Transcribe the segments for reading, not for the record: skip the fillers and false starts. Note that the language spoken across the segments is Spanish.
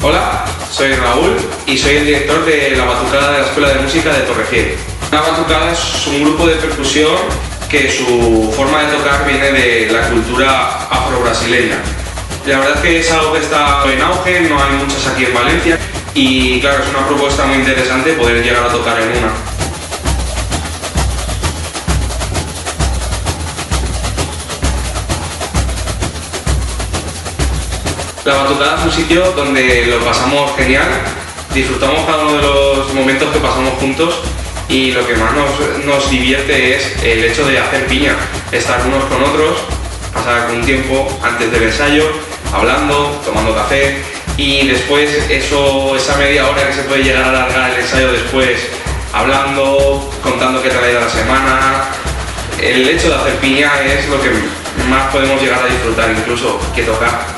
Hola, soy Raúl y soy el director de la batucada de la Escuela de Música de Torrecién. La batucada es un grupo de percusión que su forma de tocar viene de la cultura afro-brasileña. La verdad es que es algo que está en auge, no hay muchas aquí en Valencia y claro, es una propuesta muy interesante poder llegar a tocar en una. La batucada es un sitio donde lo pasamos genial, disfrutamos cada uno de los momentos que pasamos juntos y lo que más nos divierte es el hecho de hacer piña, estar unos con otros, pasar un tiempo antes del ensayo, hablando, tomando café y después esa media hora que se puede llegar a alargar el ensayo después, hablando, contando qué tal ha ido la semana. El hecho de hacer piña es lo que más podemos llegar a disfrutar incluso que tocar.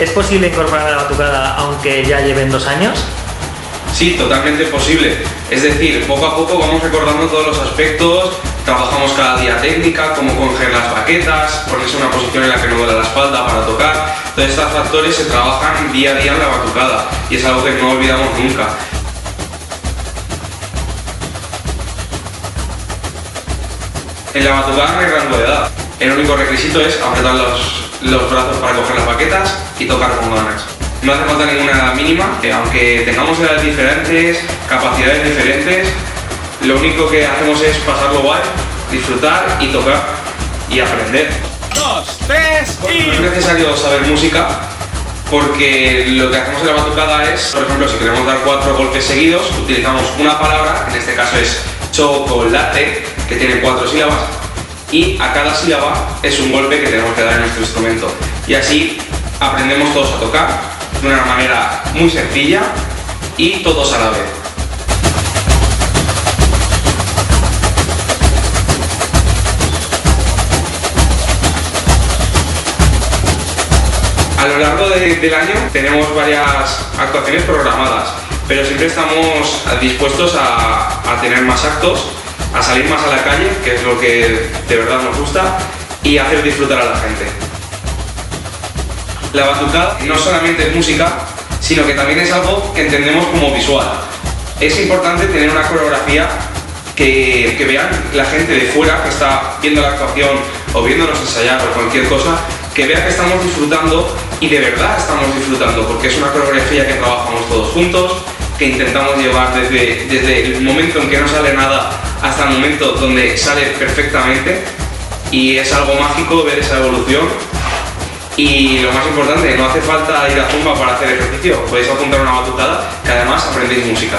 ¿Es posible incorporar a la batucada aunque ya lleven 2 años? Sí, totalmente posible. Es decir, poco a poco vamos recordando todos los aspectos, trabajamos cada día técnica, cómo coger las baquetas, ponerse en una posición en la que no duele la espalda para tocar. Todos estos factores se trabajan día a día en la batucada y es algo que no olvidamos nunca. En la batucada no hay rango de edad. El único requisito es apretar los brazos para coger las baquetas y tocar con ganas. No hace falta ninguna edad mínima, aunque tengamos edades diferentes, capacidades diferentes, lo único que hacemos es pasarlo guay, disfrutar y tocar y aprender. 2, 3 y... No es necesario saber música, porque lo que hacemos en la batucada es, por ejemplo, si queremos dar 4 golpes seguidos, utilizamos una palabra, en este caso es chocolate, que tiene 4 sílabas, y a cada sílaba es un golpe que tenemos que dar en nuestro instrumento. Y así aprendemos todos a tocar de una manera muy sencilla y todos a la vez. A lo largo del año tenemos varias actuaciones programadas, pero siempre estamos dispuestos a tener más actos, a salir más a la calle, que es lo que de verdad nos gusta, y hacer disfrutar a la gente. La batucada no solamente es música, sino que también es algo que entendemos como visual. Es importante tener una coreografía que vean la gente de fuera que está viendo la actuación o viéndonos ensayar o cualquier cosa, que vea que estamos disfrutando y de verdad estamos disfrutando, porque es una coreografía que trabajamos todos juntos, que intentamos llevar desde el momento en que no sale nada hasta el momento donde sale perfectamente, y es algo mágico ver esa evolución. Y lo más importante, no hace falta ir a Zumba para hacer ejercicio, podéis apuntar a una batucada que además aprendéis música.